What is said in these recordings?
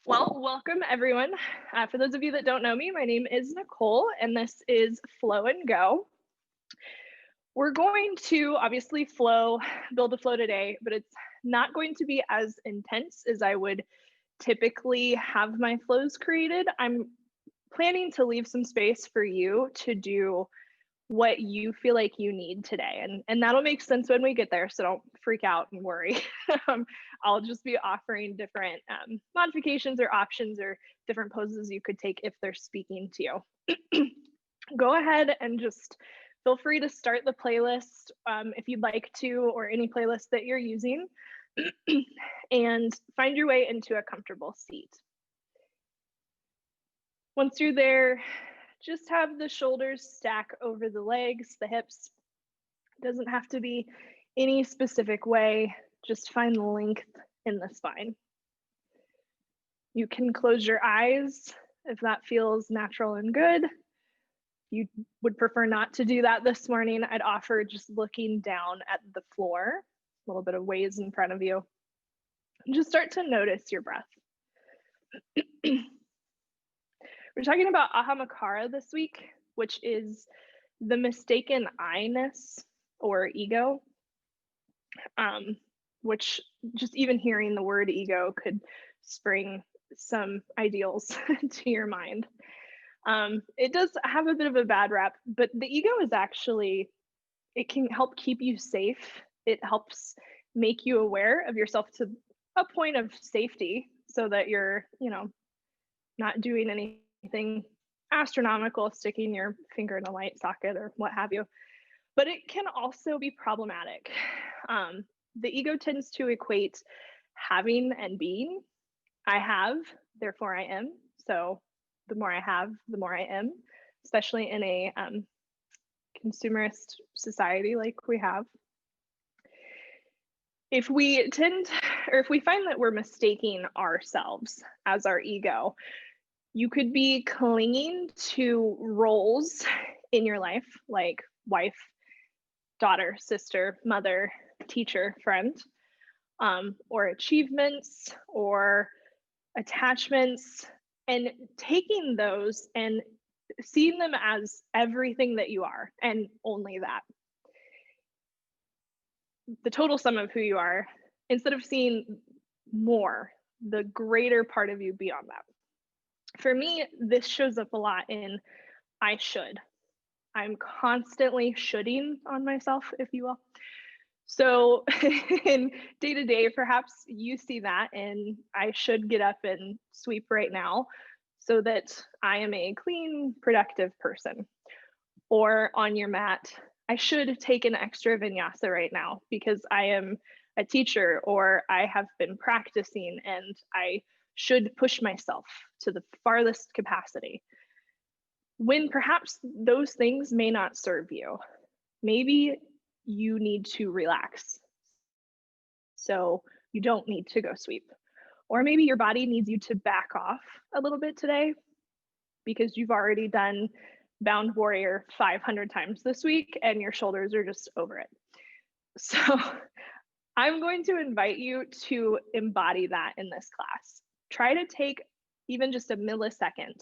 Well, welcome everyone. For those of you that don't know me, my name is Nicole, and this is Flow and Go. We're going to obviously build a flow today, but it's not going to be as intense as I would typically have my flows created. I'm planning to leave some space for you to do what you feel like you need today. And that'll make sense when we get there, so don't freak out and worry. um, I'll just be offering different modifications or options or different poses you could take if they're speaking to you. Go ahead and just feel free to start the playlist if you'd like to, or any playlist that you're using, and find your way into a comfortable seat. Once you're there, just have the shoulders stack over the legs, the hips. It doesn't have to be any specific way, just find length in the spine. You can close your eyes if that feels natural and good. If you would prefer not to do that this morning, I'd offer just looking down at the floor, a little bit of waves in front of you. And just start to notice your breath. We're talking about ahamkara this week, which is the mistaken I-ness or ego, which just even hearing the word ego could spring some ideals to your mind. It does have a bit of a bad rap, but the ego is actually, it can help keep you safe. It helps make you aware of yourself to a point of safety so that you're, not doing anything astronomical, sticking your finger in a light socket or what have you. But it can also be problematic. The ego tends to equate having and being. I have, therefore I am. So the more I have, the more I am, especially in a consumerist society like we have. If we find that we're mistaking ourselves as our ego, you could be clinging to roles in your life, like wife, daughter, sister, mother, teacher, friend, or achievements or attachments, and taking those and seeing them as everything that you are and only that. The total sum of who you are, instead of seeing more, the greater part of you beyond that. For me, this shows up a lot in I should. I'm constantly shoulding on myself, if you will. So in day to day, perhaps you see that and I should get up and sweep right now so that I am a clean, productive person. Or on your mat, I should take an extra vinyasa right now because I am a teacher or I have been practicing and I should push myself to the farthest capacity. When perhaps those things may not serve you. Maybe you need to relax. So you don't need to go sweep. Or maybe your body needs you to back off a little bit today because you've already done Bound Warrior 500 times this week and your shoulders are just over it. So I'm going to invite you to embody that in this class. Try to take even just a millisecond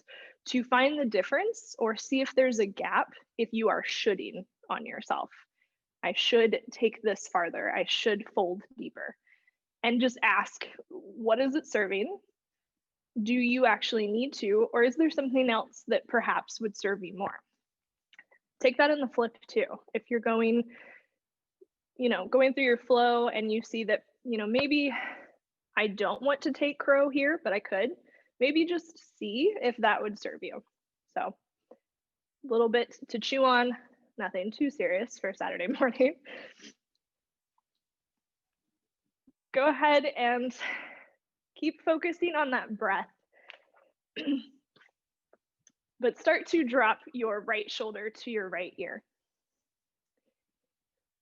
to find the difference or see if there's a gap if you are shoulding on yourself. I should take this farther. I should fold deeper. And just ask, what is it serving? Do you actually need to, or is there something else that perhaps would serve you more? Take that in the flip too. If you're going through your flow and you see that, maybe I don't want to take crow here, but I could, maybe just see if that would serve you. So a little bit to chew on, nothing too serious for Saturday morning. Go ahead and keep focusing on that breath. But start to drop your right shoulder to your right ear.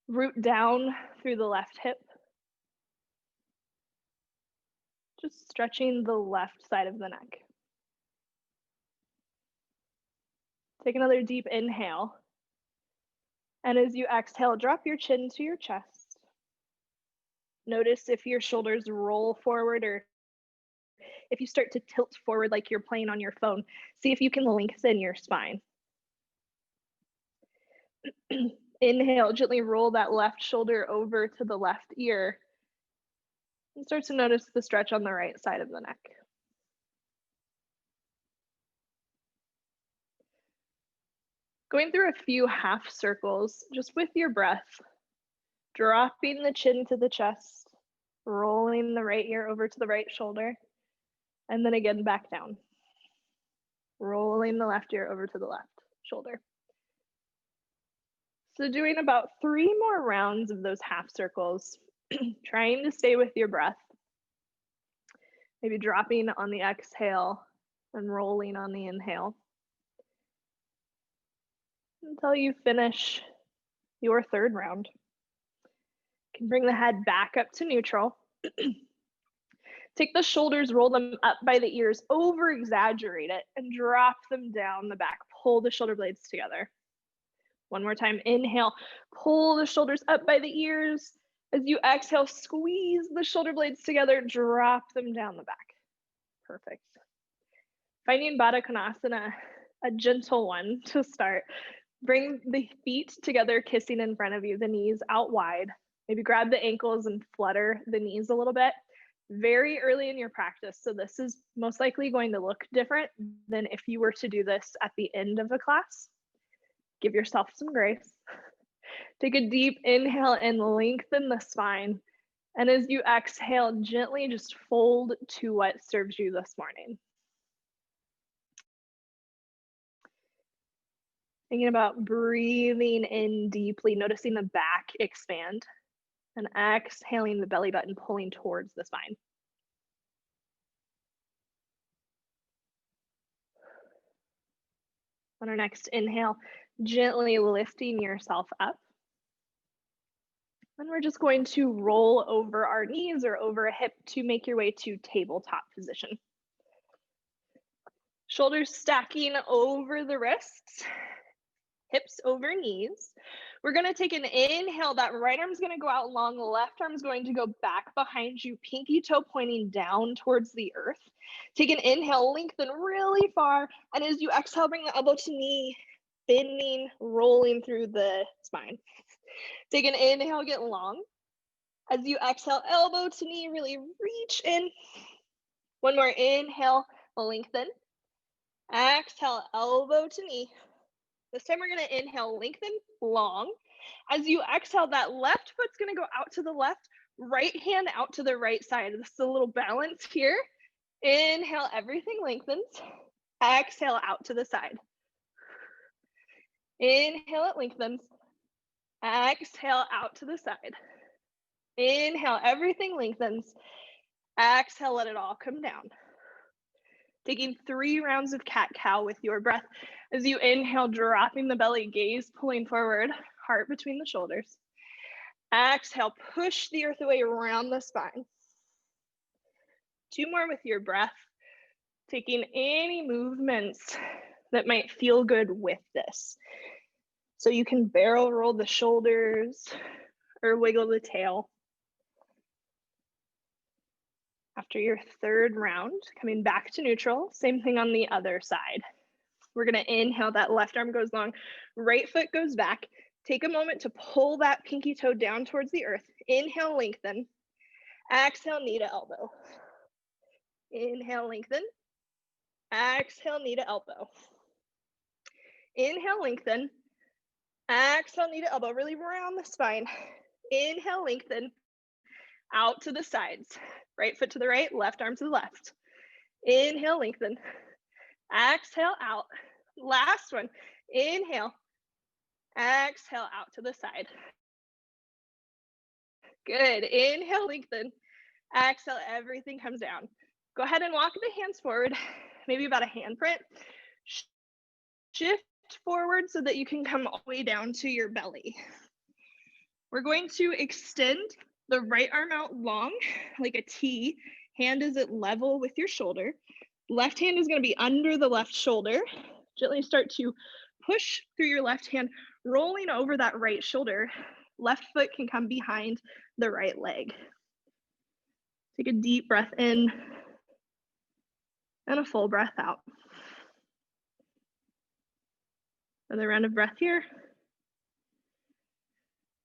Root down through the left hip. Just stretching the left side of the neck. Take another deep inhale. And as you exhale, drop your chin to your chest. Notice if your shoulders roll forward or If you start to tilt forward like you're playing on your phone, see if you can lengthen your spine. Inhale, gently roll that left shoulder over to the left ear. And start to notice the stretch on the right side of the neck. Going through a few half circles, just with your breath, dropping the chin to the chest, rolling the right ear over to the right shoulder, and then again back down. Rolling the left ear over to the left shoulder. So doing about 3 more rounds of those half circles, trying to stay with your breath. Maybe dropping on the exhale and rolling on the inhale. Until you finish your 3rd round. You can bring the head back up to neutral. Take the shoulders, roll them up by the ears, over exaggerate it, and drop them down the back. Pull the shoulder blades together. One more time, inhale, pull the shoulders up by the ears. As you exhale, squeeze the shoulder blades together, drop them down the back. Perfect. Finding Baddha Konasana, a gentle one to start. Bring the feet together, kissing in front of you, the knees out wide. Maybe grab the ankles and flutter the knees a little bit. Very early in your practice, so this is most likely going to look different than if you were to do this at the end of a class. Give yourself some grace. Take a deep inhale and lengthen the spine. And as you exhale, gently just fold to what serves you this morning. Thinking about breathing in deeply, noticing the back expand, and exhaling the belly button, pulling towards the spine. On our next inhale, gently lifting yourself up. And we're just going to roll over our knees or over a hip to make your way to tabletop position. Shoulders stacking over the wrists, hips over knees. We're going to take an inhale. That right arm's going to go out long. The left arm's going to go back behind you, pinky toe pointing down towards the earth. Take an inhale, lengthen really far. And as you exhale, bring the elbow to knee, bending, rolling through the spine. Take an inhale, get long. As you exhale, elbow to knee, really reach in. One more inhale, lengthen. Exhale, elbow to knee. This time we're going to inhale, lengthen, long. As you exhale, that left foot's going to go out to the left, right hand out to the right side. This is a little balance here. Inhale, everything lengthens. Exhale, out to the side. Inhale, it lengthens. Exhale, out to the side. Inhale, everything lengthens. Exhale, let it all come down. Taking 3 rounds of cat-cow with your breath. As you inhale, dropping the belly, gaze pulling forward, heart between the shoulders. Exhale, push the earth away around the spine. 2 more with your breath. Taking any movements that might feel good with this. So you can barrel roll the shoulders or wiggle the tail. After your 3rd round, coming back to neutral, same thing on the other side. We're going to inhale, that left arm goes long, right foot goes back. Take a moment to pull that pinky toe down towards the earth. Inhale, lengthen. Exhale, knee to elbow. Inhale, lengthen. Exhale, knee to elbow. Inhale, lengthen. Exhale, knee to elbow, really round the spine. Inhale, lengthen. Out to the sides. Right foot to the right, left arm to the left. Inhale, lengthen. Exhale, out. Last one. Inhale. Exhale, out to the side. Good. Inhale, lengthen. Exhale, everything comes down. Go ahead and walk the hands forward, maybe about a handprint. Shift forward so that you can come all the way down to your belly. We're going to extend the right arm out long, like a T. Hand is at level with your shoulder. Left hand is going to be under the left shoulder. Gently start to push through your left hand, rolling over that right shoulder. Left foot can come behind the right leg. Take a deep breath in. And a full breath out. Another round of breath here.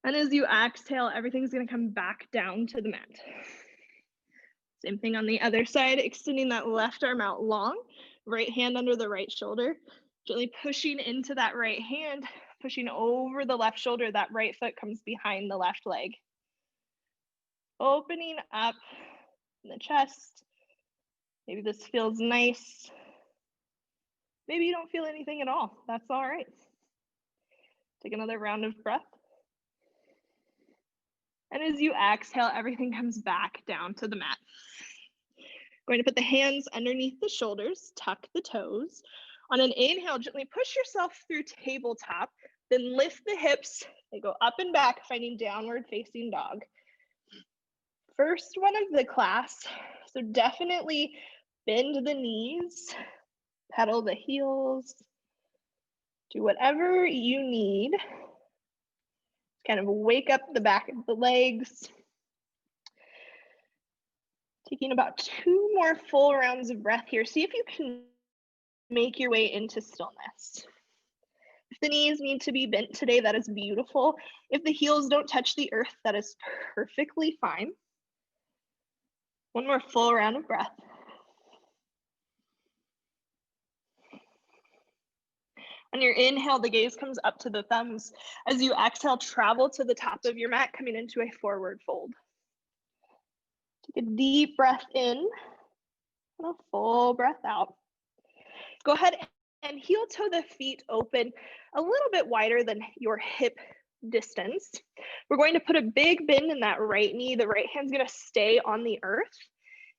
And as you exhale, everything's going to come back down to the mat. Same thing on the other side, extending that left arm out long, right hand under the right shoulder, gently pushing into that right hand, pushing over the left shoulder, that right foot comes behind the left leg. Opening up in the chest. Maybe this feels nice. Maybe you don't feel anything at all. That's all right. Take another round of breath. And as you exhale, everything comes back down to the mat. Going to put the hands underneath the shoulders, tuck the toes. On an inhale, gently push yourself through tabletop, then lift the hips. They go up and back, finding downward facing dog. First one of the class, so definitely bend the knees, pedal the heels, do whatever you need. Kind of wake up the back of the legs. Taking about 2 more full rounds of breath here. See if you can make your way into stillness. If the knees need to be bent today, that is beautiful. If the heels don't touch the earth, that is perfectly fine. One more full round of breath. On your inhale, the gaze comes up to the thumbs. As you exhale, travel to the top of your mat, coming into a forward fold. Take a deep breath in and a full breath out. Go ahead and heel toe the feet open a little bit wider than your hip distance. We're going to put a big bend in that right knee. The right hand's going to stay on the earth.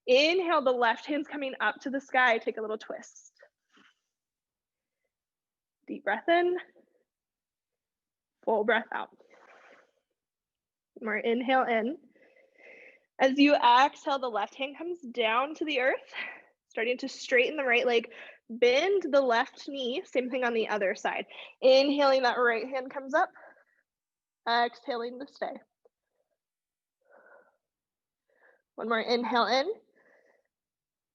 Inhale, the left hand's coming up to the sky. Take a little twist. Deep breath in, full breath out. More inhale in. As you exhale, the left hand comes down to the earth, starting to straighten the right leg, bend the left knee, same thing on the other side. Inhaling, that right hand comes up, exhaling to stay. One more inhale in.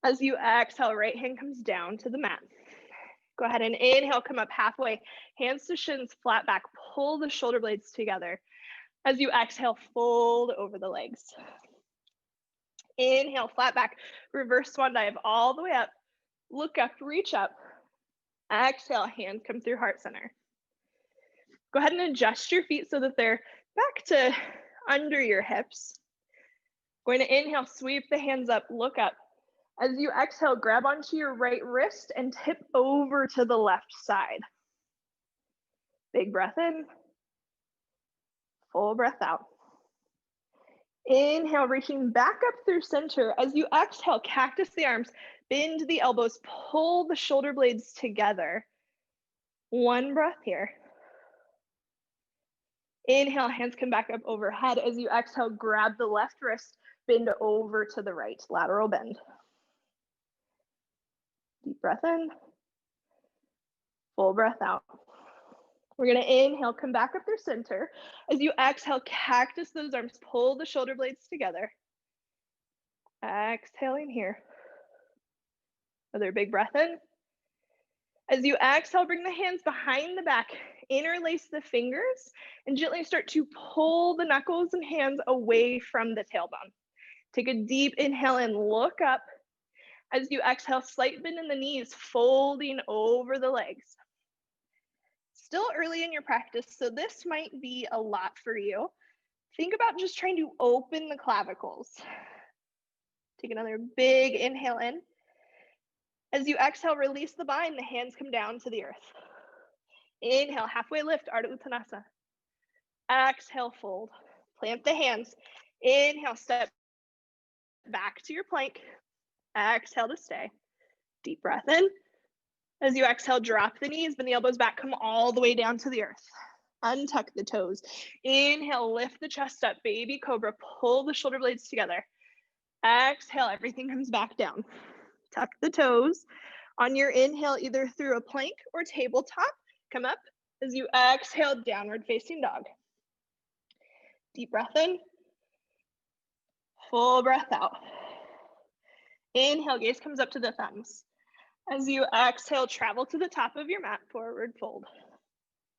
As you exhale, right hand comes down to the mat. Go ahead and inhale, come up halfway, hands to shins, flat back, pull the shoulder blades together. As you exhale, fold over the legs. Inhale, flat back, reverse swan dive all the way up. Look up, reach up. Exhale, hands come through heart center. Go ahead and adjust your feet so that they're back to under your hips. Going to inhale, sweep the hands up, look up. As you exhale, grab onto your right wrist and tip over to the left side. Big breath in, full breath out. Inhale, reaching back up through center. As you exhale, cactus the arms, bend the elbows, pull the shoulder blades together. One breath here. Inhale, hands come back up overhead. As you exhale, grab the left wrist, bend over to the right, lateral bend. Deep breath in, full breath out. We're gonna inhale, come back up through center. As you exhale, cactus those arms, pull the shoulder blades together. Exhaling here. Another big breath in. As you exhale, bring the hands behind the back, interlace the fingers, and gently start to pull the knuckles and hands away from the tailbone. Take a deep inhale and look up. As you exhale, slight bend in the knees, folding over the legs. Still early in your practice, so this might be a lot for you. Think about just trying to open the clavicles. Take another big inhale in. As you exhale, release the bind, the hands come down to the earth. Inhale, halfway lift, Ardha Uttanasana. Exhale, fold. Plant the hands. Inhale, step back to your plank. Exhale to stay. Deep breath in. As you exhale, drop the knees, bend the elbows back, come all the way down to the earth. Untuck the toes. Inhale, lift the chest up, baby cobra, pull the shoulder blades together. Exhale, everything comes back down. Tuck the toes. On your inhale, either through a plank or tabletop, come up. As you exhale, downward facing dog. Deep breath in. Full breath out. Inhale, gaze comes up to the thumbs. As you exhale, travel to the top of your mat, forward fold.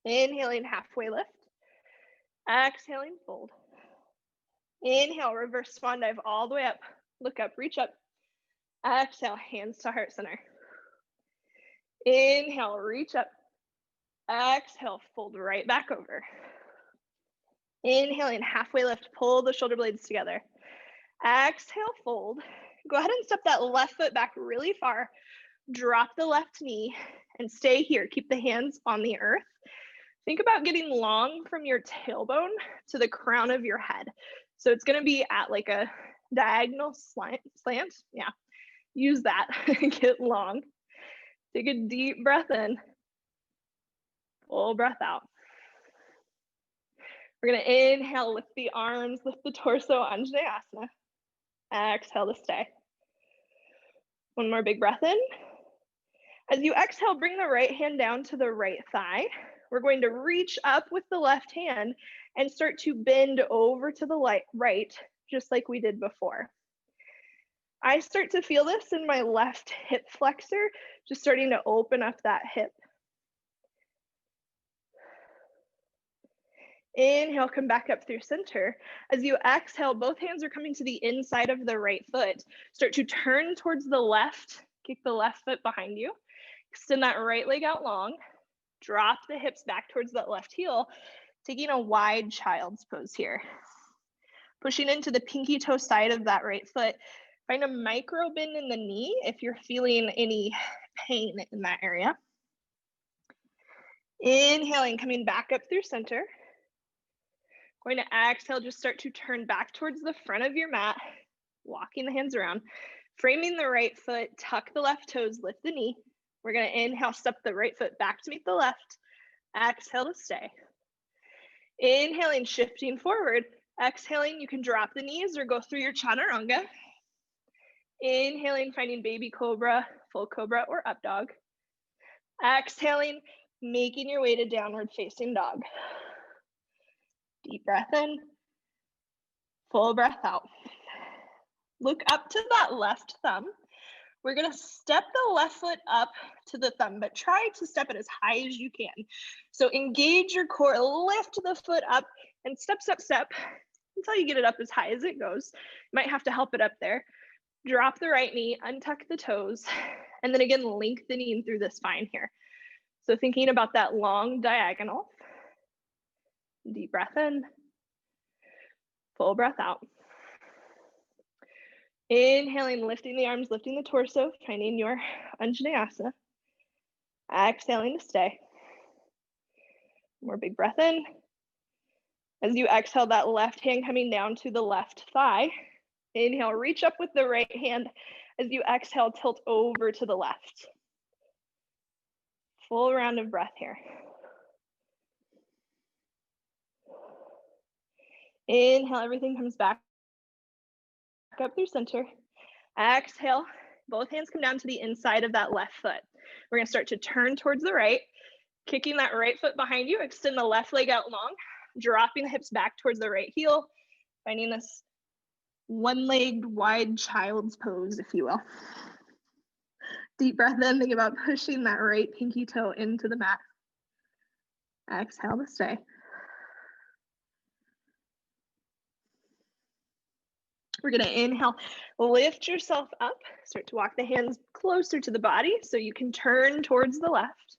Inhaling, halfway lift. Exhaling, fold. Inhale, reverse swan dive all the way up. Look up, reach up. Exhale, hands to heart center. Inhale, reach up. Exhale, fold right back over. Inhaling, halfway lift, pull the shoulder blades together. Exhale, fold. Go ahead and step that left foot back really far. Drop the left knee and stay here. Keep the hands on the earth. Think about getting long from your tailbone to the crown of your head. So it's going to be at like a diagonal slant. Yeah, use that. Get long. Take a deep breath in. Full breath out. We're going to inhale, lift the arms, lift the torso, Anjaneyasana. Exhale to stay. One more big breath in. As you exhale, bring the right hand down to the right thigh. We're going to reach up with the left hand and start to bend over to the right, just like we did before. I start to feel this in my left hip flexor, just starting to open up that hip. Inhale, come back up through center. As you exhale, both hands are coming to the inside of the right foot. Start to turn towards the left, kick the left foot behind you. Extend that right leg out long. Drop the hips back towards that left heel, taking a wide child's pose here. Pushing into the pinky toe side of that right foot. Find a micro bend in the knee if you're feeling any pain in that area. Inhaling, coming back up through center. Going to exhale, just start to turn back towards the front of your mat, walking the hands around. Framing the right foot, tuck the left toes, lift the knee. We're going to inhale, step the right foot back to meet the left. Exhale to stay. Inhaling, shifting forward. Exhaling, you can drop the knees or go through your chaturanga. Inhaling, finding baby cobra, full cobra, or up dog. Exhaling, making your way to downward facing dog. Deep breath in, full breath out. Look up to that left thumb. We're going to step the left foot up to the thumb, but try to step it as high as you can. So engage your core, lift the foot up, and step, step, step until you get it up as high as it goes. You might have to help it up there. Drop the right knee, untuck the toes, and then again, lengthening through the spine here. So thinking about that long diagonal. Deep breath in, full breath out. Inhaling, lifting the arms, lifting the torso, finding your Anjaneyasana. Exhaling to stay. More big breath in. As you exhale, that left hand coming down to the left thigh. Inhale, reach up with the right hand. As you exhale, tilt over to the left. Full round of breath here. Inhale, everything comes back up through center. Exhale, both hands come down to the inside of that left foot. We're going to start to turn towards the right, kicking that right foot behind you, extend the left leg out long, dropping the hips back towards the right heel, finding this one-legged wide child's pose, if you will. Deep breath in, think about pushing that right pinky toe into the mat. Exhale to stay. We're going to inhale, lift yourself up, start to walk the hands closer to the body so you can turn towards the left.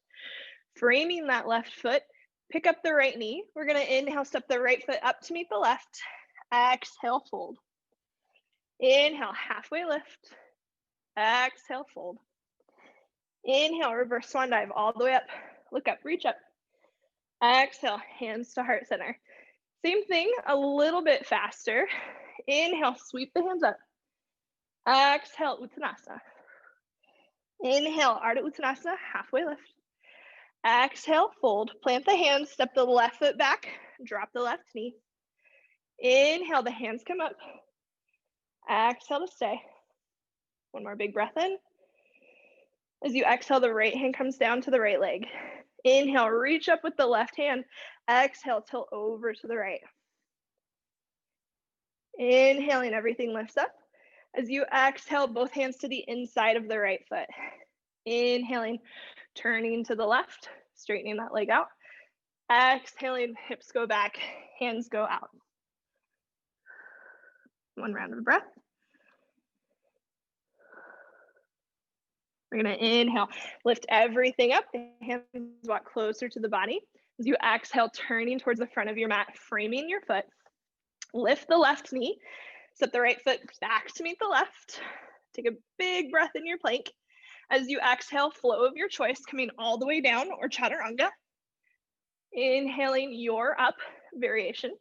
Framing that left foot, pick up the right knee. We're going to inhale, step the right foot up to meet the left. Exhale, fold. Inhale, halfway lift. Exhale, fold. Inhale, reverse swan dive all the way up. Look up, reach up. Exhale, hands to heart center. Same thing, a little bit faster. Inhale, sweep the hands up. Exhale, Uttanasana. Inhale, Ardha Uttanasana, halfway lift. Exhale, fold. Plant the hands, step the left foot back, drop the left knee. Inhale, the hands come up. Exhale to stay. One more big breath in. As you exhale, the right hand comes down to the right leg. Inhale, reach up with the left hand. Exhale, tilt over to the right. Inhaling, everything lifts up. As you exhale, both hands to the inside of the right foot. Inhaling, turning to the left, straightening that leg out. Exhaling, hips go back, hands go out. One round of breath. We're gonna inhale, lift everything up, the hands walk closer to the body. As you exhale, turning towards the front of your mat, framing your foot. Lift the left knee, step the right foot back to meet the left. Take a big breath in your plank. As you exhale, flow of your choice, coming all the way down or chaturanga. Inhaling your up variation.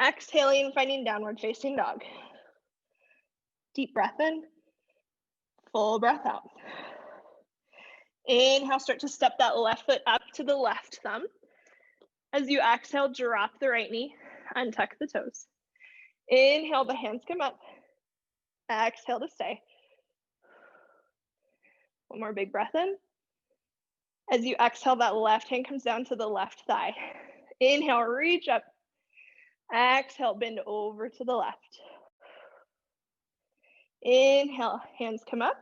Exhaling, finding downward facing dog. Deep breath in, full breath out. Inhale, start to step that left foot up to the left thumb. As you exhale, drop the right knee, untuck the toes. Inhale, the hands come up. Exhale to stay. One more big breath in. As you exhale, that left hand comes down to the left thigh. Inhale, reach up. Exhale, bend over to the left. Inhale, hands come up.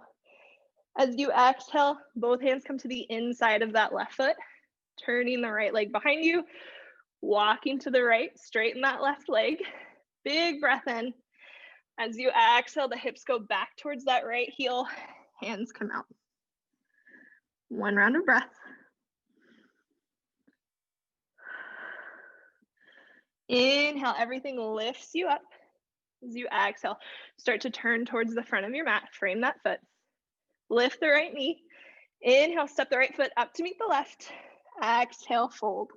As you exhale, both hands come to the inside of that left foot, turning the right leg behind you, walking to the right, straighten that left leg. Big breath in. As you exhale, the hips go back towards that right heel, hands come out. One round of breath. Inhale, everything lifts you up. As you exhale, start to turn towards the front of your mat, frame that foot. Lift the right knee. Inhale, step the right foot up to meet the left. Exhale, fold.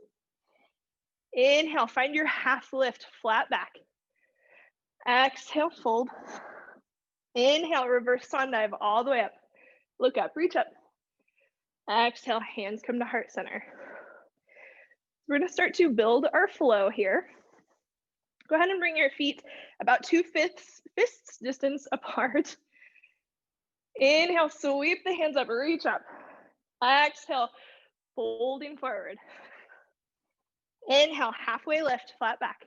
Inhale, find your half lift, flat back. Exhale, fold. Inhale, reverse swan dive all the way up. Look up, reach up. Exhale, hands come to heart center. We're gonna start to build our flow here. Go ahead and bring your feet about 2 fists distance apart. Inhale, sweep the hands up, reach up. Exhale, folding forward. Inhale, halfway lift, flat back.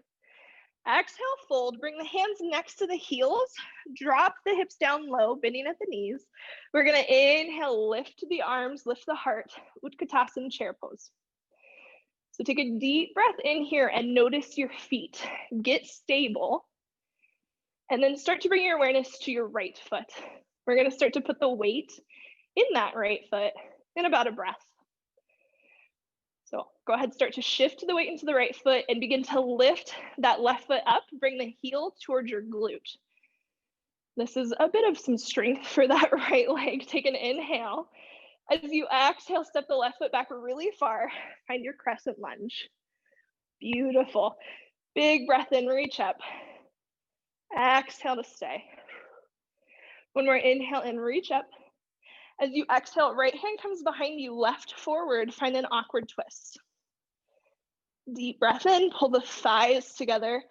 Exhale, fold, bring the hands next to the heels, drop the hips down low, bending at the knees. We're gonna inhale, lift the arms, lift the heart, Utkatasana chair pose. So take a deep breath in here and notice your feet. Get stable. And then start to bring your awareness to your right foot. We're gonna start to put the weight in that right foot in about a breath. So go ahead, start to shift the weight into the right foot and begin to lift that left foot up. Bring the heel towards your glute. This is a bit of some strength for that right leg. Take an inhale. As you exhale, step the left foot back really far. Find your crescent lunge. Beautiful. Big breath in, reach up. Exhale to stay. One more inhale and reach up. As you exhale, right hand comes behind you, left forward, find an awkward twist. Deep breath in, pull the thighs together.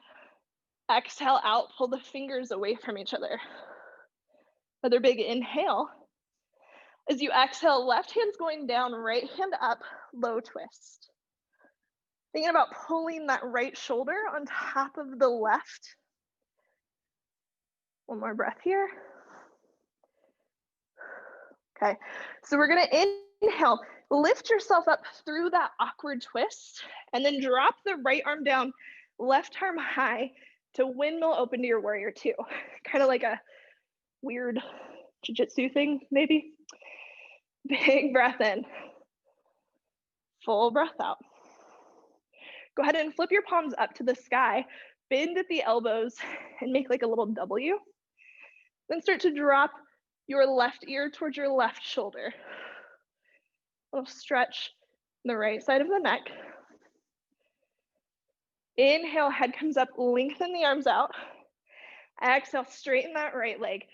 Exhale out, pull the fingers away from each other. Another big inhale. As you exhale, left hand's going down, right hand up, low twist. Thinking about pulling that right shoulder on top of the left. One more breath here. Okay, so we're gonna inhale, lift yourself up through that awkward twist, and then drop the right arm down, left arm high to windmill open to your warrior two. Kind of like a weird jiu-jitsu thing, maybe. Big breath in, full breath out. Go ahead and flip your palms up to the sky, bend at the elbows, and make like a little W. Then start to drop your left ear towards your left shoulder. A little stretch on the right side of the neck. Inhale, head comes up, lengthen the arms out. Exhale, straighten that right leg.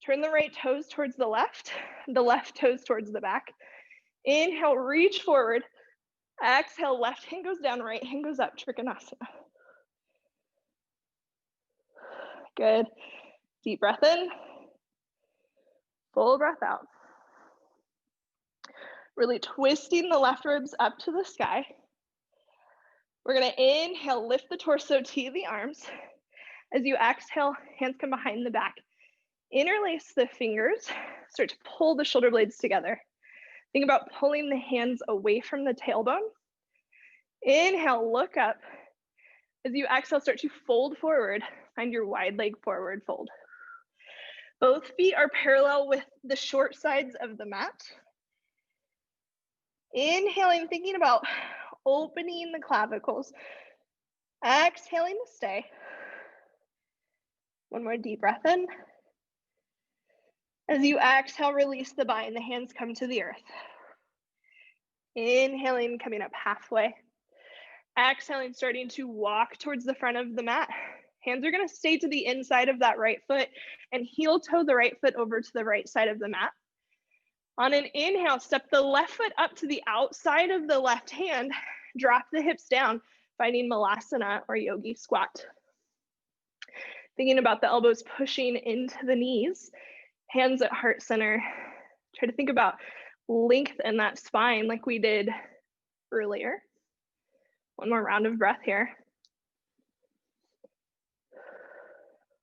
Turn the right toes towards the left toes towards the back. Inhale, reach forward. Exhale, left hand goes down, right hand goes up, Trikonasana. Good. Deep breath in. Full breath out. Really twisting the left ribs up to the sky. We're gonna inhale, lift the torso, tee the arms. As you exhale, hands come behind the back. Interlace the fingers, start to pull the shoulder blades together. Think about pulling the hands away from the tailbone. Inhale, look up. As you exhale, start to fold forward. Find your wide leg forward fold. Both feet are parallel with the short sides of the mat. Inhaling, thinking about opening the clavicles. Exhaling to stay. One more deep breath in. As you exhale, release the bind. The hands come to the earth. Inhaling, coming up halfway. Exhaling, starting to walk towards the front of the mat. Hands are going to stay to the inside of that right foot and heel toe the right foot over to the right side of the mat. On an inhale, step the left foot up to the outside of the left hand. Drop the hips down, finding Malasana or Yogi squat. Thinking about the elbows pushing into the knees, hands at heart center. Try to think about length in that spine like we did earlier. One more round of breath here.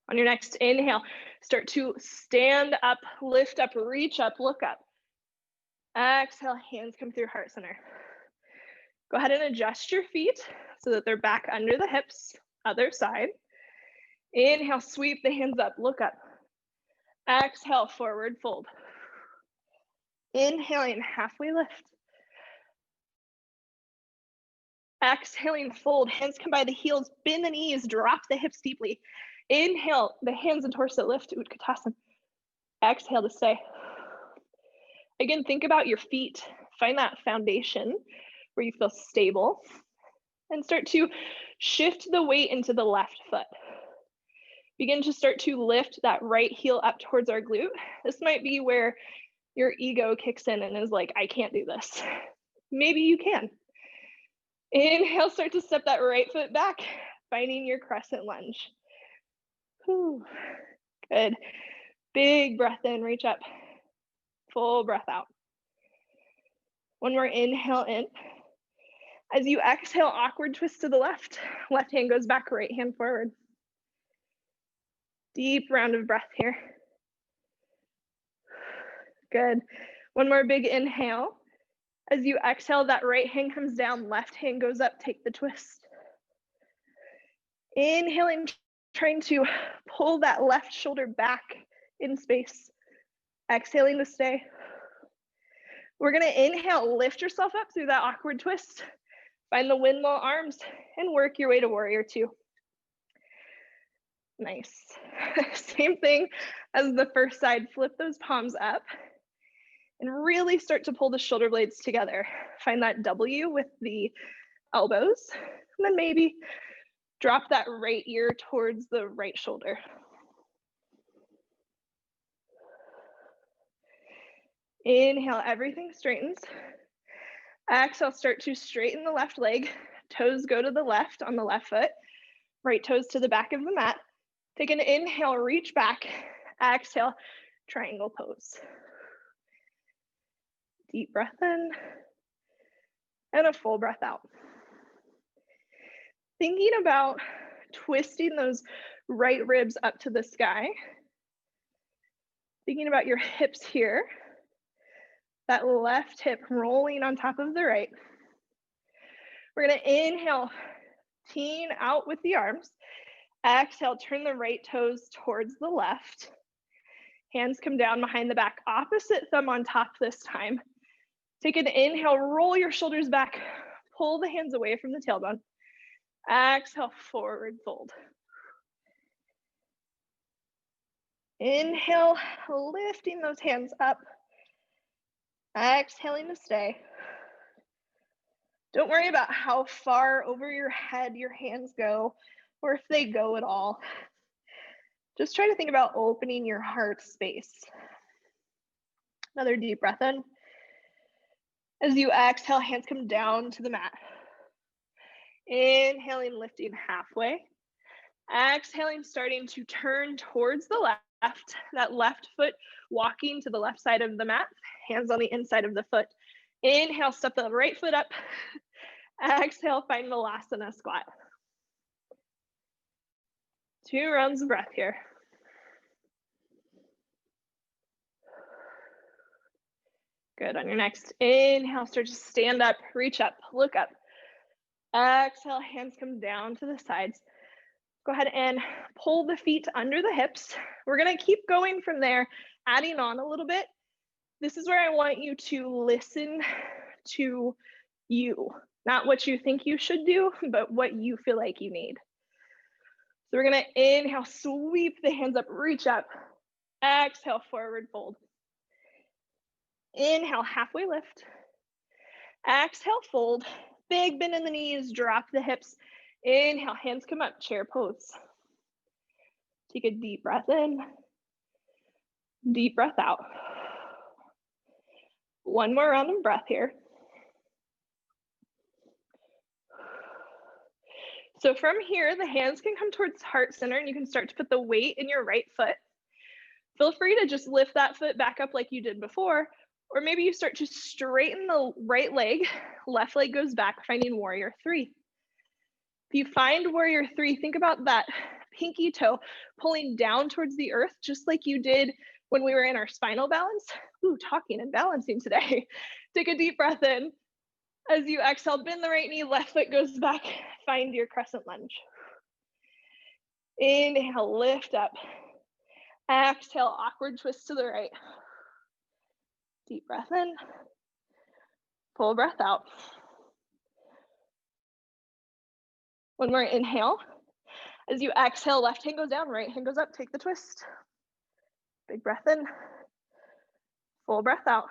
On your next inhale, start to stand up, lift up, reach up, look up. Exhale, hands come through heart center. Go ahead and adjust your feet so that they're back under the hips, other side. Inhale, sweep the hands up, look up. Exhale, forward fold. Inhaling, halfway lift. Exhaling, fold, hands come by the heels, bend the knees, drop the hips deeply. Inhale, the hands and torso lift, Utkatasana. Exhale to stay. Again, think about your feet. Find that foundation where you feel stable and start to shift the weight into the left foot. Begin to start to lift that right heel up towards our glute. This might be where your ego kicks in and is like, I can't do this. Maybe you can. Inhale, start to step that right foot back, finding your crescent lunge. Whew. Good. Big breath in, reach up. Full breath out. One more inhale in. As you exhale, awkward twist to the left. Left hand goes back, right hand forward. Deep round of breath here. Good. One more big inhale. As you exhale, that right hand comes down, left hand goes up, take the twist. Inhaling, trying to pull that left shoulder back in space. Exhaling to stay. We're gonna inhale, lift yourself up through that awkward twist. Find the windmill arms and work your way to warrior two. Nice. Same thing as the first side, flip those palms up and really start to pull the shoulder blades together. Find that W with the elbows, and then maybe drop that right ear towards the right shoulder. Inhale, everything straightens. Exhale, start to straighten the left leg. Toes go to the left on the left foot. Right toes to the back of the mat. Take an inhale, reach back. Exhale, triangle pose. Deep breath in and a full breath out. Thinking about twisting those right ribs up to the sky. Thinking about your hips here. That left hip rolling on top of the right. We're gonna inhale, teen out with the arms. Exhale, turn the right toes towards the left. Hands come down behind the back, opposite thumb on top this time. Take an inhale, roll your shoulders back, pull the hands away from the tailbone. Exhale, forward fold. Inhale, lifting those hands up. Exhaling to stay. Don't worry about how far over your head your hands go, or if they go at all. Just try to think about opening your heart space. Another deep breath in. As you exhale, hands come down to the mat. Inhaling, lifting halfway. Exhaling, starting to turn towards the left. That left foot walking to the left side of the mat. Hands on the inside of the foot. Inhale, step the right foot up. Exhale, find Malasana squat. 2 rounds of breath here. Good. On your next inhale, start to stand up, reach up, look up. Exhale, hands come down to the sides. Go ahead and pull the feet under the hips. We're gonna keep going from there, adding on a little bit. This is where I want you to listen to you, not what you think you should do, but what you feel like you need. So we're gonna inhale, sweep the hands up, reach up. Exhale, forward fold. Inhale, halfway lift. Exhale, fold. Big bend in the knees, drop the hips. Inhale, hands come up, chair pose. Take a deep breath in, deep breath out. One more round of breath here. So from here, the hands can come towards heart center and you can start to put the weight in your right foot. Feel free to just lift that foot back up like you did before, or maybe you start to straighten the right leg, left leg goes back, finding warrior three. If you find warrior three, think about that pinky toe pulling down towards the earth, just like you did when we were in our spinal balance. Ooh, talking and balancing today. Take a deep breath in. As you exhale, bend the right knee, left foot goes back, find your crescent lunge. Inhale, lift up. Exhale, awkward twist to the right. Deep breath in, full breath out. One more inhale. As you exhale, left hand goes down, right hand goes up, take the twist. Big breath in, full breath out.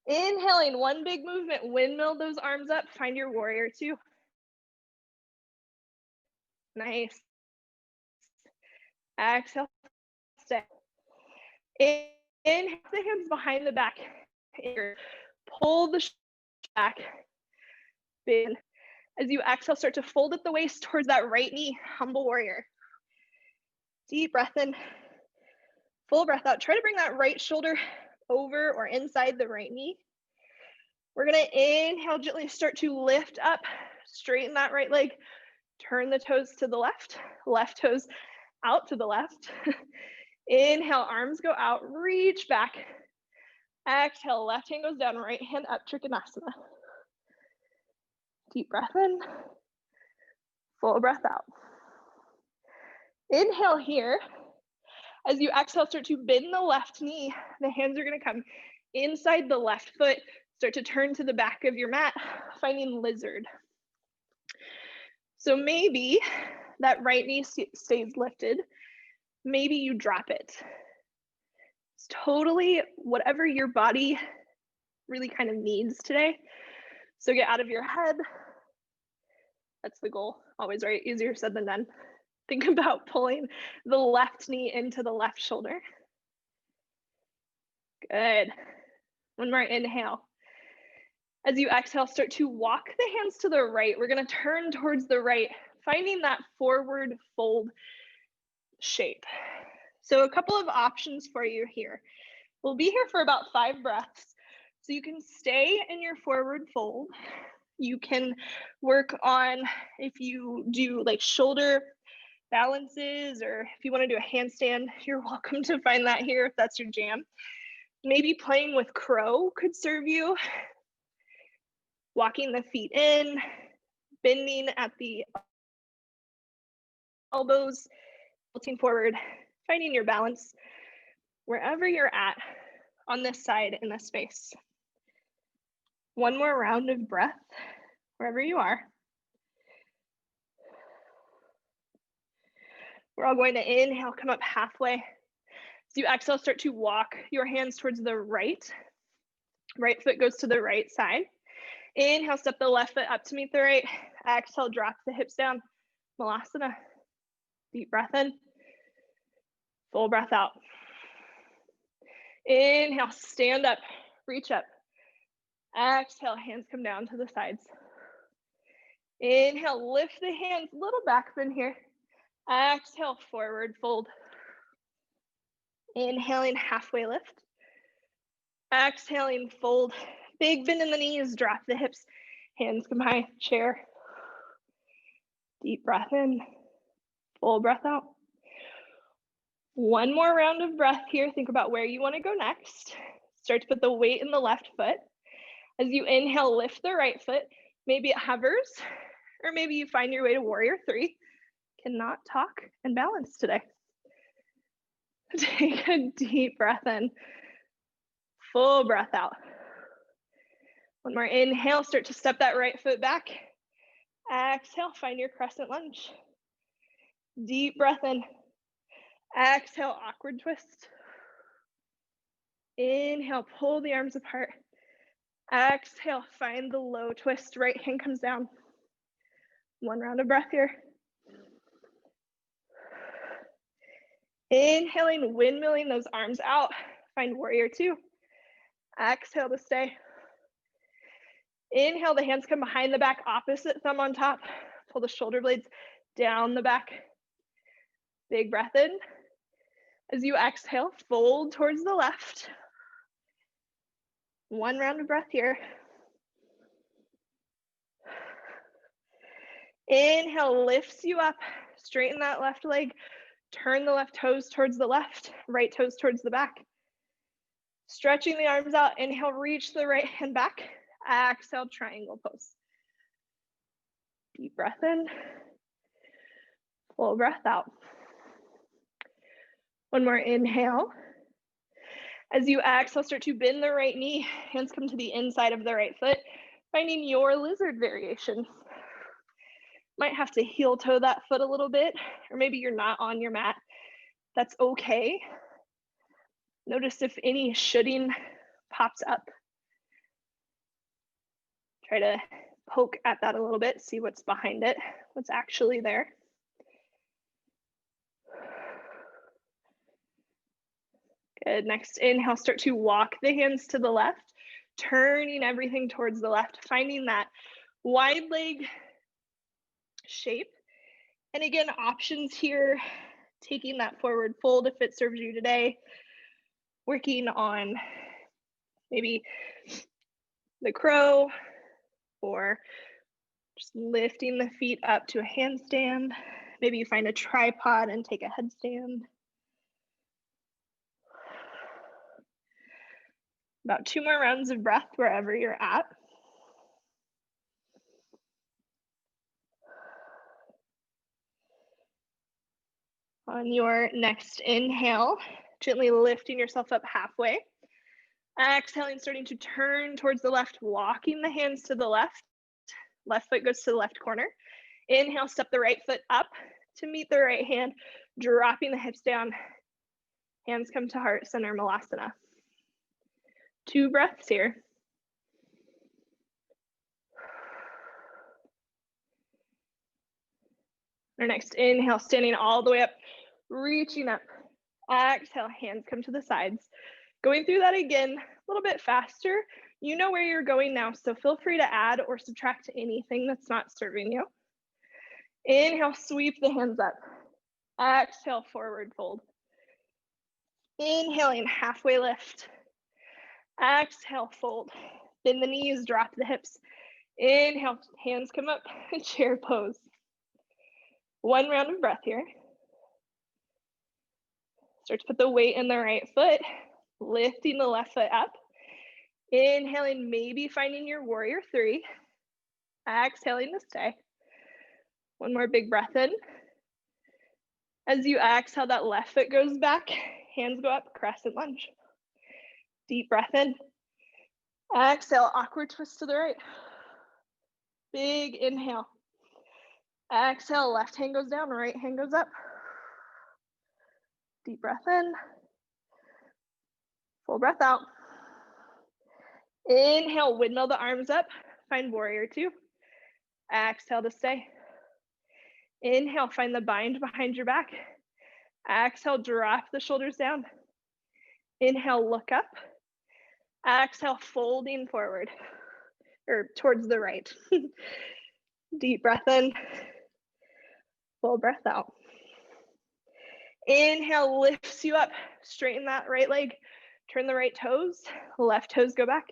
Inhaling, one big movement, windmill those arms up, find your warrior two. Nice. Exhale, stay. Inhale, the hands behind the back. Pull the back. Big. As you exhale, start to fold at the waist towards that right knee, humble warrior. Deep breath in, full breath out. Try to bring that right shoulder over or inside the right knee. We're gonna inhale, gently start to lift up, straighten that right leg, turn the toes to the left toes out to the left. Inhale, arms go out, reach back. Exhale, left hand goes down, right hand up, Trikonasana. Deep breath in, full breath out. Inhale here. As you exhale, start to bend the left knee. The hands are gonna come inside the left foot. Start to turn to the back of your mat, finding lizard. So maybe that right knee stays lifted. Maybe you drop it. It's totally whatever your body really kind of needs today. So get out of your head. That's the goal. Always, right? Easier said than done. Think about pulling the left knee into the left shoulder. Good. One more inhale. As you exhale, start to walk the hands to the right. We're gonna turn towards the right, finding that forward fold shape. So a couple of options for you here. We'll be here for about 5 breaths. So you can stay in your forward fold. You can work on, if you do like shoulder balances, or if you want to do a handstand, you're welcome to find that here if that's your jam. Maybe playing with crow could serve you. Walking the feet in, bending at the elbows, tilting forward, finding your balance wherever you're at on this side in this space. One more round of breath, wherever you are. We're all going to inhale, come up halfway. As you exhale, start to walk your hands towards the right. Right foot goes to the right side. Inhale, step the left foot up to meet the right. Exhale, drop the hips down. Malasana. Deep breath in. Full breath out. Inhale, stand up, reach up. Exhale, hands come down to the sides. Inhale, lift the hands, little back bend here. Exhale, forward fold. Inhaling, halfway lift. Exhaling, fold. Big bend in the knees, drop the hips. Hands come high, chair. Deep breath in, full breath out. One more round of breath here. Think about where you want to go next. Start to put the weight in the left foot. As you inhale, lift the right foot. Maybe it hovers, or maybe you find your way to warrior three. Cannot talk and balance today. Take a deep breath in. Full breath out. One more inhale, start to step that right foot back. Exhale, find your crescent lunge. Deep breath in. Exhale, awkward twist. Inhale, pull the arms apart. Exhale, find the low twist. Right hand comes down. One round of breath here. Inhaling, windmilling those arms out. Find warrior two. Exhale to stay. Inhale, the hands come behind the back, opposite thumb on top. Pull the shoulder blades down the back. Big breath in. As you exhale, fold towards the left. One round of breath here. Inhale, lifts you up. Straighten that left leg. Turn the left toes towards the left, right toes towards the back. Stretching the arms out. Inhale, reach the right hand back. Exhale, triangle pose. Deep breath in. Full breath out. One more inhale. As you exhale, start to bend the right knee. Hands come to the inside of the right foot, finding your lizard variation. Might have to heel toe that foot a little bit, or maybe you're not on your mat. That's okay. Notice if any shoulding pops up. Try to poke at that a little bit, see what's behind it, what's actually there. Good, next inhale, start to walk the hands to the left, turning everything towards the left, finding that wide leg shape. And again, options here, taking that forward fold if it serves you today, working on maybe the crow, or just lifting the feet up to a handstand. Maybe you find a tripod and take a headstand. About 2 more rounds of breath wherever you're at. On your next inhale, gently lifting yourself up halfway. Exhaling, starting to turn towards the left, walking the hands to the left. Left foot goes to the left corner. Inhale, step the right foot up to meet the right hand, dropping the hips down. Hands come to heart center, Malasana. 2 breaths here. Our next inhale, standing all the way up, reaching up. Exhale, hands come to the sides. Going through that again, a little bit faster. You know where you're going now, so feel free to add or subtract anything that's not serving you. Inhale, sweep the hands up. Exhale, forward fold. Inhaling, halfway lift. Exhale, fold. Bend the knees, drop the hips. Inhale, hands come up, chair pose. 1 round of breath here. Start to put the weight in the right foot, lifting the left foot up. Inhaling, maybe finding your warrior three. Exhaling to stay. 1 more big breath in. As you exhale, that left foot goes back, hands go up, crescent lunge. Deep breath in. Exhale, awkward twist to the right. Big inhale. Exhale, left hand goes down, right hand goes up. Deep breath in. Full breath out. Inhale, windmill the arms up, find warrior two. Exhale to stay. Inhale, find the bind behind your back. Exhale, drop the shoulders down. Inhale, look up. Exhale, folding forward or towards the right. Deep breath in. Full breath out. Inhale, lifts you up. Straighten that right leg. Turn the right toes. Left toes go back.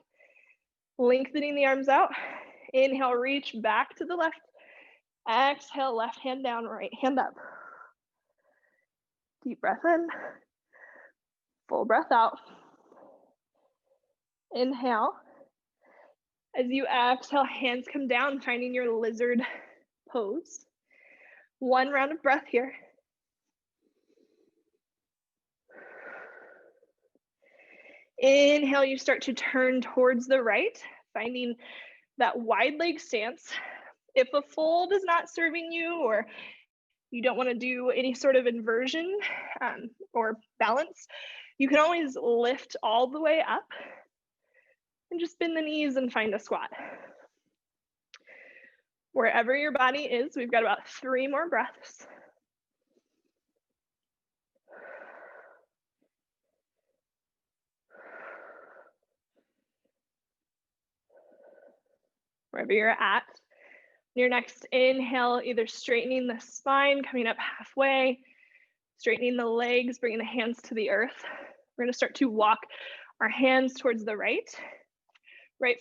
Lengthening the arms out. Inhale, reach back to the left. Exhale, left hand down, right hand up. Deep breath in. Full breath out. Inhale. As you exhale, hands come down, finding your lizard pose. One round of breath here. Inhale, you start to turn towards the right, finding that wide leg stance. If a fold is not serving you, or you don't want to do any sort of inversion or balance, you can always lift all the way up and just bend the knees and find a squat. Wherever your body is, we've got about 3 more breaths. Wherever you're at, your next inhale, either straightening the spine, coming up halfway, straightening the legs, bringing the hands to the earth. We're going to start to walk our hands towards the right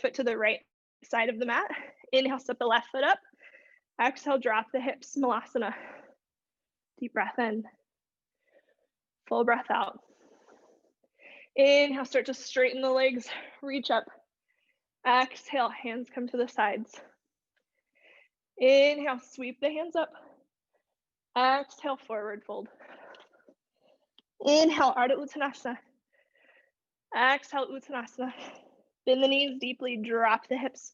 foot to the right side of the mat. Inhale, step the left foot up. Exhale, drop the hips, Malasana. Deep breath in. Full breath out. Inhale, start to straighten the legs, reach up. Exhale, hands come to the sides. Inhale, sweep the hands up. Exhale, forward fold. Inhale, Ardha Uttanasana. Exhale, Uttanasana. Bend the knees deeply, drop the hips.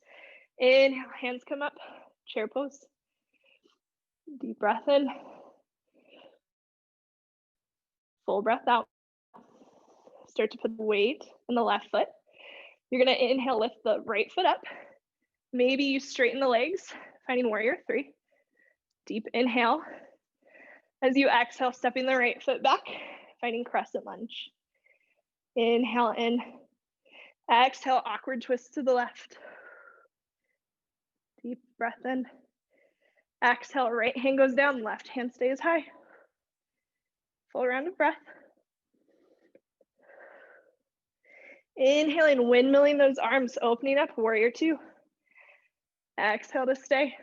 Inhale, hands come up, chair pose. Deep breath in. Full breath out. Start to put the weight in the left foot. You're gonna inhale, lift the right foot up. Maybe you straighten the legs, finding warrior 3. Deep inhale. As you exhale, stepping the right foot back, finding crescent lunge. Inhale in. Exhale, awkward twist to the left. Deep breath in. Exhale, right hand goes down, left hand stays high. Full round of breath. Inhaling, windmilling those arms, opening up, warrior 2. Exhale to stay.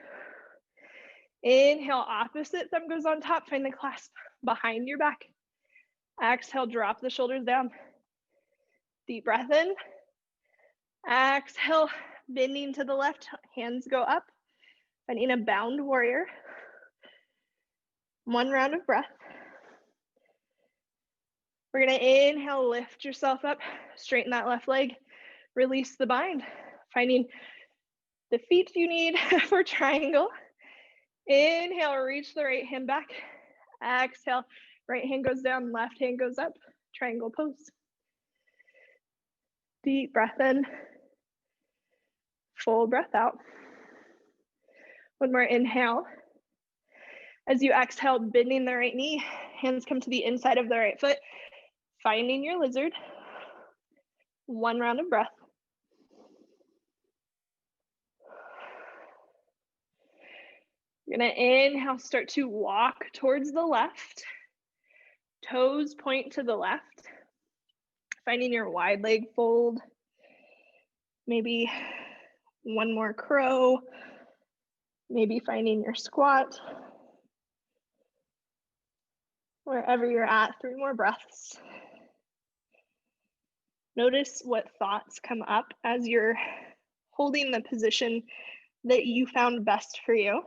Inhale, opposite thumb goes on top, find the clasp behind your back. Exhale, drop the shoulders down. Deep breath in. Exhale, bending to the left, hands go up. Finding a bound warrior. 1 round of breath. We're gonna inhale, lift yourself up, straighten that left leg, release the bind, finding the feet you need for triangle. Inhale, reach the right hand back. Exhale, right hand goes down, left hand goes up, triangle pose. Deep breath in, full breath out. 1 more inhale. As you exhale, bending the right knee, hands come to the inside of the right foot, finding your lizard. 1 round of breath. You're gonna inhale, start to walk towards the left. Toes point to the left. Finding your wide leg fold. Maybe 1 more crow. Maybe finding your squat. Wherever you're at, 3 more breaths. Notice what thoughts come up as you're holding the position that you found best for you.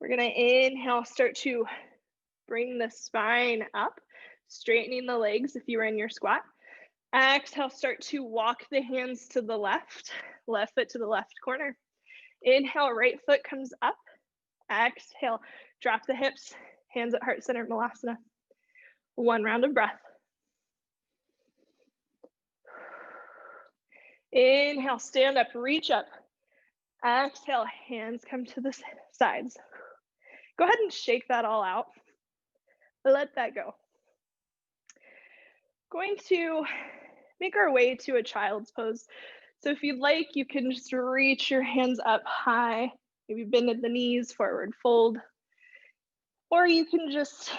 We're gonna inhale, start to bring the spine up, straightening the legs if you were in your squat. Exhale, start to walk the hands to the left foot to the left corner. Inhale, right foot comes up. Exhale, drop the hips, hands at heart center, Malasana. 1 round of breath. Inhale, stand up, reach up. Exhale, hands come to the sides. Go ahead and shake that all out. Let that go. Going to make our way to a child's pose. So if you'd like, you can just reach your hands up high, maybe bend at the knees, forward fold. Or you can just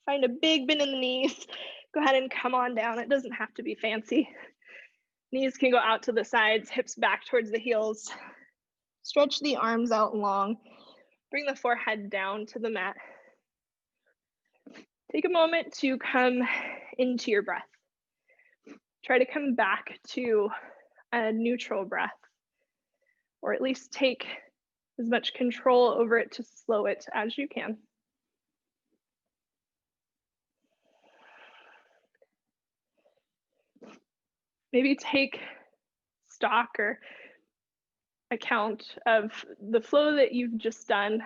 find a big bend in the knees. Go ahead and come on down. It doesn't have to be fancy. Knees can go out to the sides, hips back towards the heels. Stretch the arms out long. Bring the forehead down to the mat. Take a moment to come into your breath. Try to come back to a neutral breath, or at least take as much control over it to slow it as you can. Maybe take stock or account of the flow that you've just done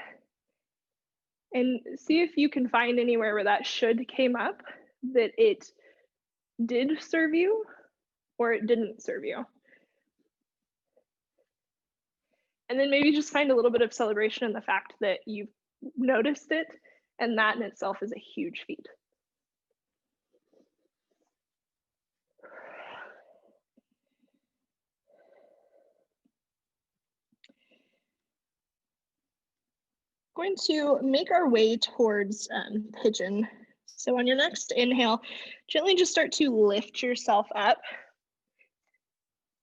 and see if you can find anywhere where that should came up, that it did serve you or it didn't serve you. And then maybe just find a little bit of celebration in the fact that you've noticed it, and that in itself is a huge feat. Going to make our way towards pigeon. So on your next inhale, gently just start to lift yourself up.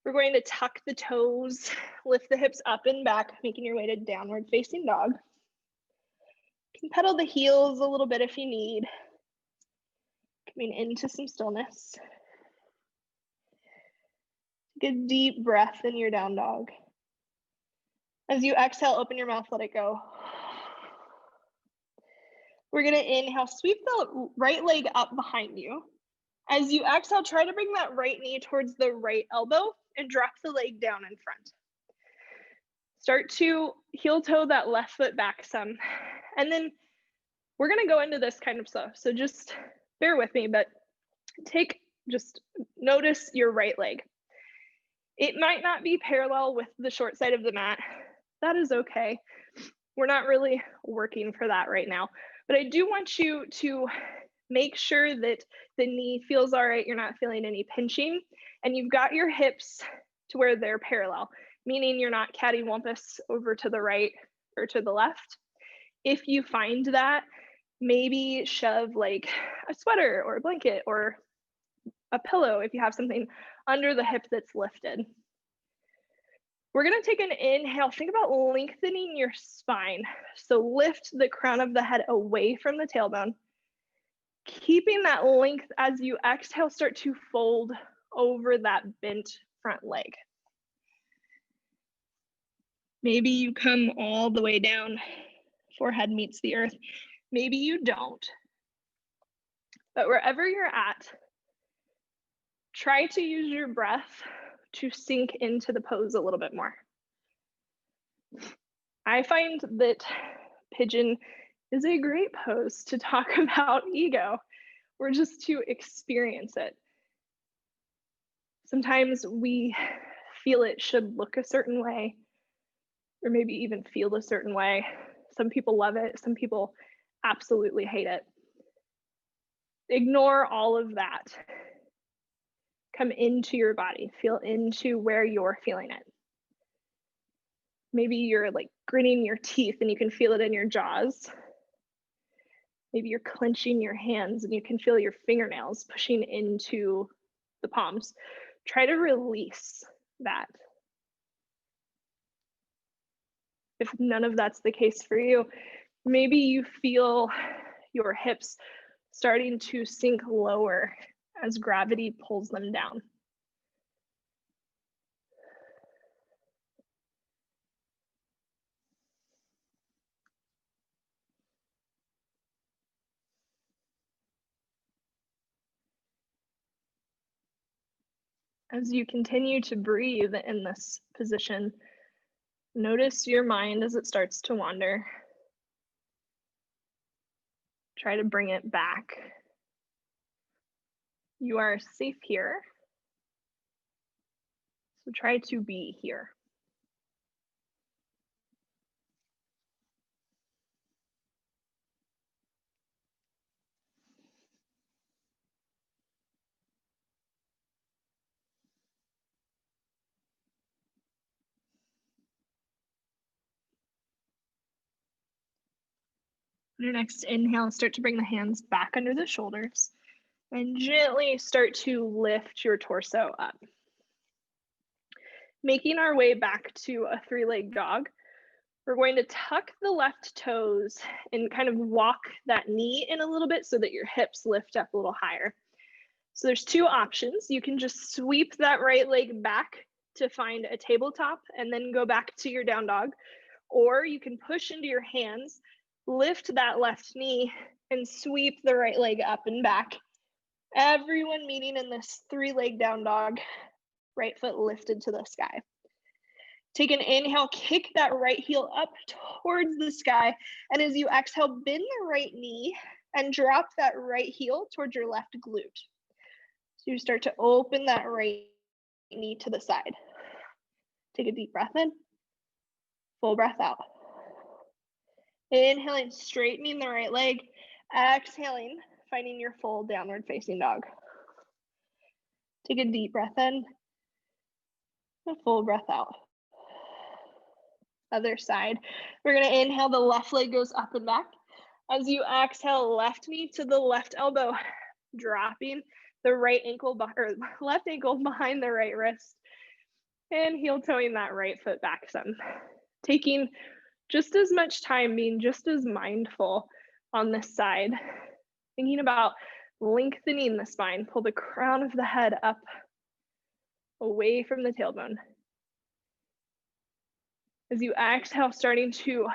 We're going to tuck the toes, lift the hips up and back, making your way to downward facing dog. You can pedal the heels a little bit if you need. Coming into some stillness. Take a deep breath in your down dog. As you exhale, open your mouth, let it go. We're gonna inhale, sweep the right leg up behind you. As you exhale, try to bring that right knee towards the right elbow and drop the leg down in front. Start to heel toe that left foot back some. And then we're gonna go into this kind of slow. So just bear with me, but just notice your right leg. It might not be parallel with the short side of the mat. That is okay. We're not really working for that right now. But I do want you to make sure that the knee feels all right, you're not feeling any pinching, and you've got your hips to where they're parallel, meaning you're not cattywampus over to the right or to the left. If you find that, maybe shove like a sweater or a blanket or a pillow if you have something under the hip that's lifted. We're gonna take an inhale. Think about lengthening your spine. So lift the crown of the head away from the tailbone. Keeping that length as you exhale, start to fold over that bent front leg. Maybe you come all the way down, forehead meets the earth. Maybe you don't. But wherever you're at, try to use your breath to sink into the pose a little bit more. I find that pigeon is a great pose to talk about ego, or just to experience it. Sometimes we feel it should look a certain way, or maybe even feel a certain way. Some people love it, some people absolutely hate it. Ignore all of that. Come into your body, feel into where you're feeling it. Maybe you're like gritting your teeth and you can feel it in your jaws. Maybe you're clenching your hands and you can feel your fingernails pushing into the palms. Try to release that. If none of that's the case for you, maybe you feel your hips starting to sink lower as gravity pulls them down. As you continue to breathe in this position, notice your mind as it starts to wander. Try to bring it back. You are safe here, so try to be here. On your next inhale, start to bring the hands back under the shoulders and gently start to lift your torso up. Making our way back to a three-legged dog, We're going to tuck the left toes and kind of walk that knee in a little bit so that your hips lift up a little higher. So there's two options. You can just sweep that right leg back to find a tabletop and then go back to your down dog, or you can push into your hands, lift that left knee, and sweep the right leg up and back. Everyone meeting in this 3-leg down dog, right foot lifted to the sky. Take an inhale, kick that right heel up towards the sky. And as you exhale, bend the right knee and drop that right heel towards your left glute. So you start to open that right knee to the side. Take a deep breath in, full breath out. Inhaling, straightening the right leg. Exhaling, finding your full downward facing dog. Take a deep breath in, a full breath out. Other side. We're going to inhale, the left leg goes up and back. As you exhale, left knee to the left elbow, dropping the right ankle or left ankle behind the right wrist, and heel toeing that right foot back some. Taking just as much time, being just as mindful on this side, thinking about lengthening the spine. Pull the crown of the head up away from the tailbone. As you exhale, starting to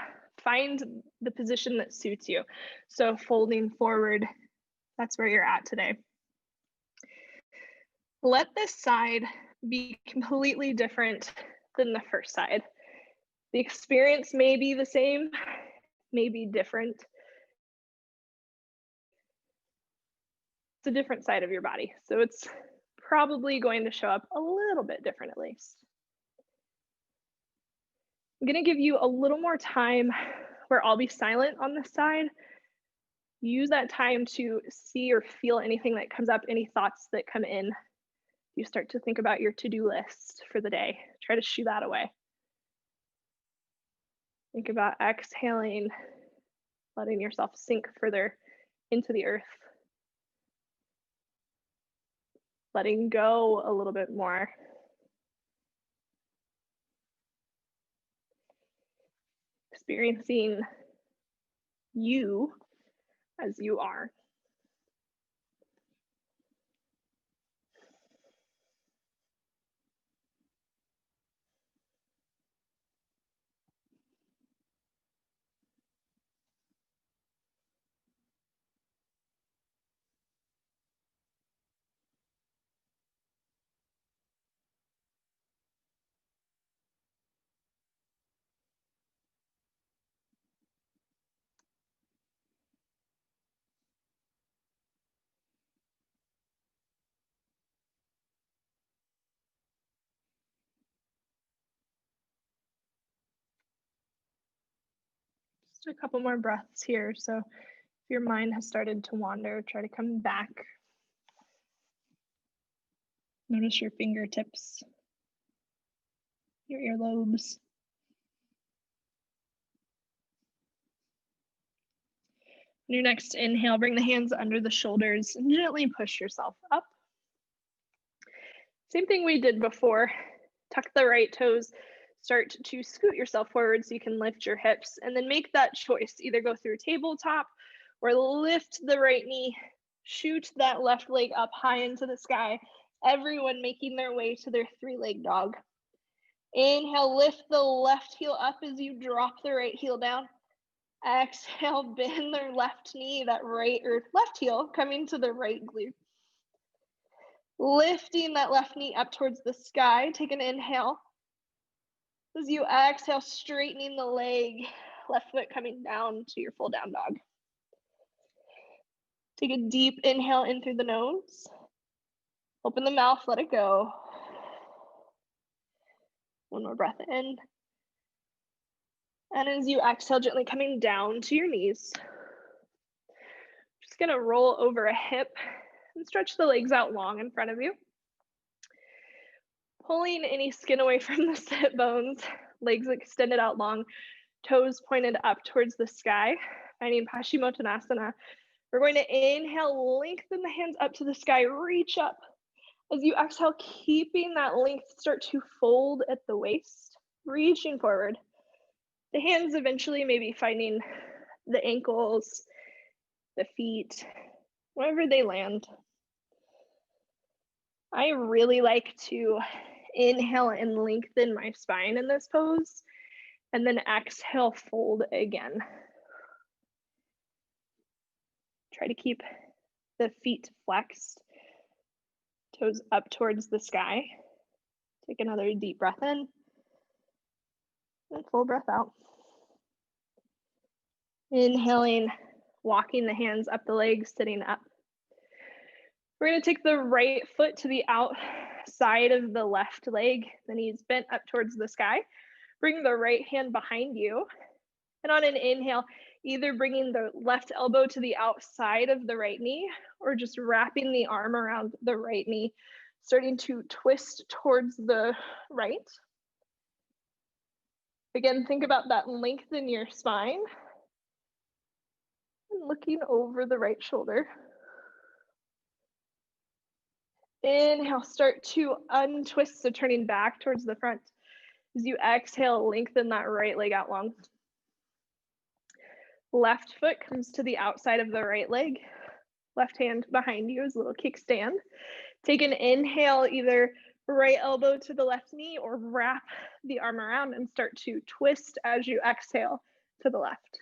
find the position that suits you. So folding forward, that's where you're at today. Let this side be completely different than the first side. The experience may be the same, may be different. It's a different side of your body, so it's probably going to show up a little bit different at least. I'm going to give you a little more time where I'll be silent on this side. Use that time to see or feel anything that comes up, any thoughts that come in. You start to think about your to-do list for the day. Try to shoo that away. Think about exhaling, letting yourself sink further into the earth. Letting go a little bit more. Experiencing you as you are. Just a couple more breaths here. So if your mind has started to wander, try to come back. Notice your fingertips, your earlobes. Your next inhale, bring the hands under the shoulders and gently push yourself up. Same thing we did before. Tuck the right toes, start to scoot yourself forward so you can lift your hips, and then make that choice. Either go through tabletop or lift the right knee, shoot that left leg up high into the sky. Everyone making their way to their 3-leg dog. Inhale, lift the left heel up as you drop the right heel down. Exhale, bend the left knee, that right or left heel coming to the right glute. Lifting that left knee up towards the sky. Take an inhale. As you exhale, straightening the leg, left foot coming down to your full down dog. Take a deep inhale in through the nose. Open the mouth, let it go. One more breath in. And as you exhale, gently coming down to your knees. Just gonna roll over a hip and stretch the legs out long in front of you. Pulling any skin away from the sit bones, legs extended out long, toes pointed up towards the sky, finding Paschimottanasana. We're going to inhale, lengthen the hands up to the sky, reach up. As you exhale, keeping that length, start to fold at the waist, reaching forward. The hands eventually maybe finding the ankles, the feet, wherever they land. I really like to inhale and lengthen my spine in this pose, and then exhale, fold again. Try to keep the feet flexed, toes up towards the sky. Take another deep breath in, and full breath out. Inhaling, walking the hands up the legs, sitting up. We're going to take the right foot to the outside of the left leg, the knees bent up towards the sky. Bring the right hand behind you. And on an inhale, either bringing the left elbow to the outside of the right knee or just wrapping the arm around the right knee, starting to twist towards the right. Again, think about that length in your spine. And looking over the right shoulder. Inhale, start to untwist, so turning back towards the front. As you exhale, lengthen that right leg out long. Left foot comes to the outside of the right leg. Left hand behind you is a little kickstand. Take an inhale, either right elbow to the left knee or wrap the arm around and start to twist as you exhale to the left.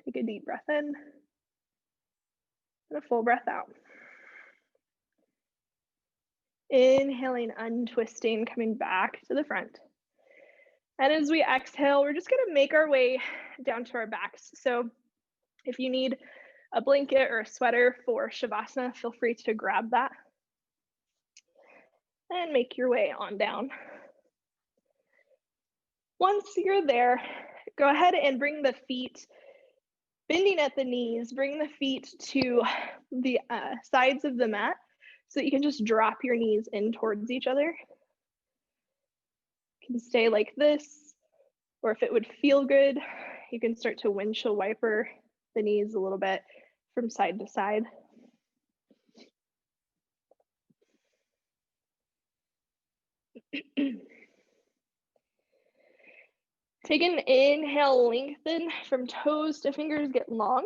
Take a deep breath in and a full breath out. Inhaling, untwisting, coming back to the front. And as we exhale, we're just going to make our way down to our backs. So if you need a blanket or a sweater for Shavasana, feel free to grab that and make your way on down. Once you're there, go ahead and bring the feet, bending at the knees, bring the feet to the sides of the mat so that you can just drop your knees in towards each other. You can stay like this, or if it would feel good, you can start to windshield wiper the knees a little bit from side to side. Take an inhale, lengthen from toes to fingers, get long.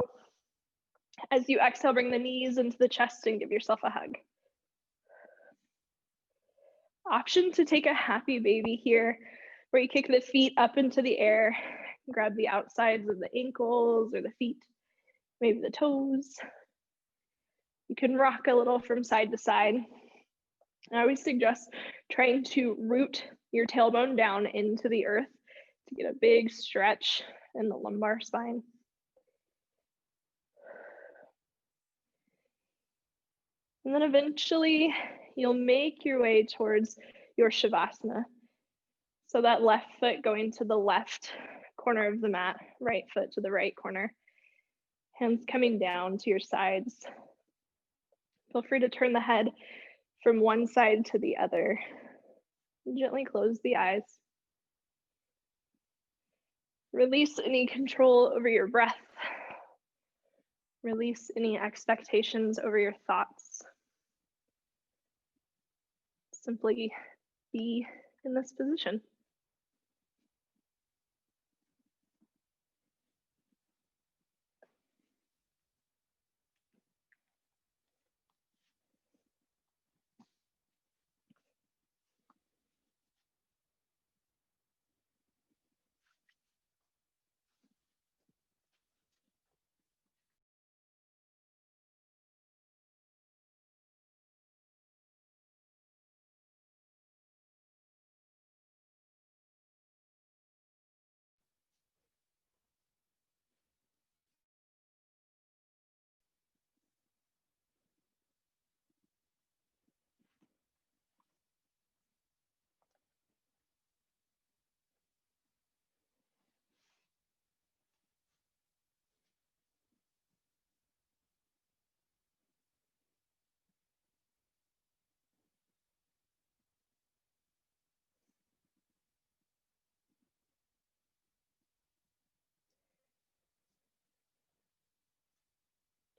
As you exhale, bring the knees into the chest and give yourself a hug. Option to take a happy baby here, where you kick the feet up into the air, grab the outsides of the ankles or the feet, maybe the toes. You can rock a little from side to side. I always suggest trying to root your tailbone down into the earth to get a big stretch in the lumbar spine. And then eventually you'll make your way towards your Shavasana. So that left foot going to the left corner of the mat, right foot to the right corner. Hands coming down to your sides. Feel free to turn the head from one side to the other. Gently close the eyes. Release any control over your breath. Release any expectations over your thoughts. Simply be in this position.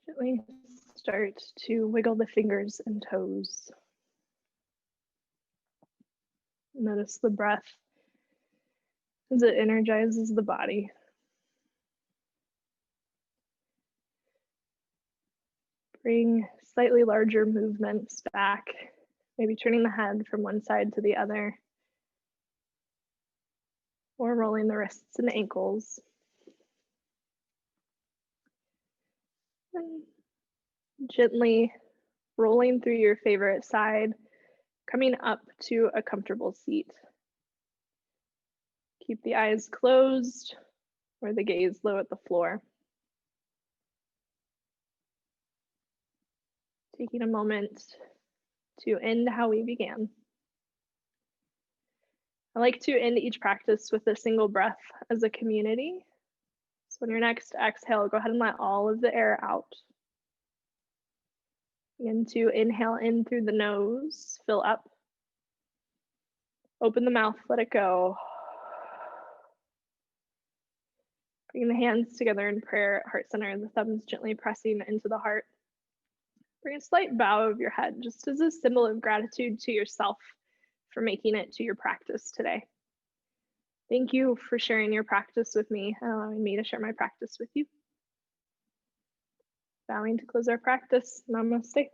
Gently start to wiggle the fingers and toes. Notice the breath as it energizes the body. Bring slightly larger movements back, maybe turning the head from one side to the other, or rolling the wrists and ankles. And gently rolling through your favorite side, coming up to a comfortable seat. Keep the eyes closed or the gaze low at the floor. Taking a moment to end how we began. I like to end each practice with a single breath as a community. So on your next exhale, go ahead and let all of the air out. Begin to inhale in through the nose, fill up. Open the mouth, let it go. Bring the hands together in prayer at heart center, the thumbs gently pressing into the heart. Bring a slight bow of your head, just as a symbol of gratitude to yourself for making it to your practice today. Thank you for sharing your practice with me and allowing me to share my practice with you. Bowing to close our practice. Namaste.